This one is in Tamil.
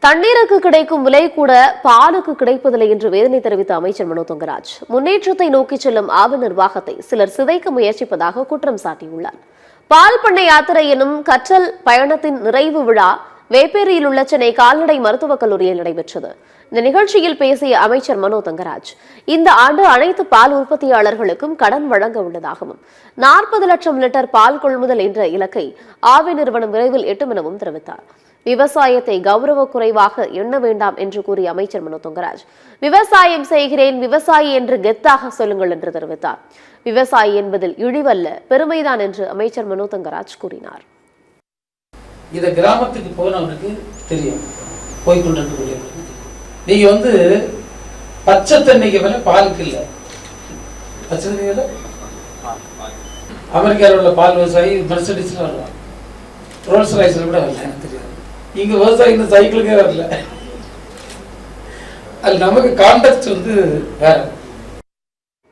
தண்ணீருக்கு கிடைக்கும் விலை கூட பாலுக்கு கிடைப்பதில்லை என்று வேதனை தெரிவித்த அமைச்சர் மனோ தங்கராஜ் முன்னேற்றத்தை நோக்கி செல்லும் ஆவி நிர்வாகத்தை சிலர் சிதைக்க முயற்சிப்பதாக குற்றம் சாட்டியுள்ளார். பால் பண்ணை யாத்திரை எனும் கற்றல் பயணத்தின் நிறைவு விழா வேப்பேரியில் உள்ள சென்னை கால்நடை மருத்துவக் கல்லூரியில் நடைபெற்றது. இந்த நிகழ்ச்சியில் பேசிய அமைச்சர் மனோ தங்கராஜ் இந்த ஆண்டு அனைத்து பால் உற்பத்தியாளர்களுக்கும் கடன் வழங்க உள்ளதாகவும் 40 லட்சம் லிட்டர் பால் கொள்முதல் என்ற இலக்கை ஆவி நிறுவனம் விரைவில் எட்டும் எனவும் தெரிவித்தார். விவசாயத்தை கௌரவ குறைவாக எண்ண வேண்டாம் என்று கூறிய அமைச்சர் மனோ தங்கராஜ் விவசாயம் செய்கிறேன் விவசாயி என்று கெத்தாக சொல்லுங்கள் என்று தெரிவித்தார். விவசாயி என்பதில் இழிவல்ல பெருமைதான் என்று அமைச்சர் மனோ தங்கராஜ் கூறினார். இத கிராமத்துக்கு போனவனுக்கு தெரியும், போய்கொண்டிருக்கக்கூடியவனுக்கு நீங்க பச்சை தண்ணிக்கு மேல பாலுக்கு இல்லை. பச்சை தண்ணி மேல அமெரிக்காவில் உள்ள பால் விவசாயி மெர்சடிஸ்ல வருவான், ரோல்ஸ் ராய்ஸ்ல கூட வரல, எனக்கு தெரியாது. இங்க விவசாயி இந்த சைக்கிளுக்கே வரல. அது நமக்கு கான்டெக்ட் வேற.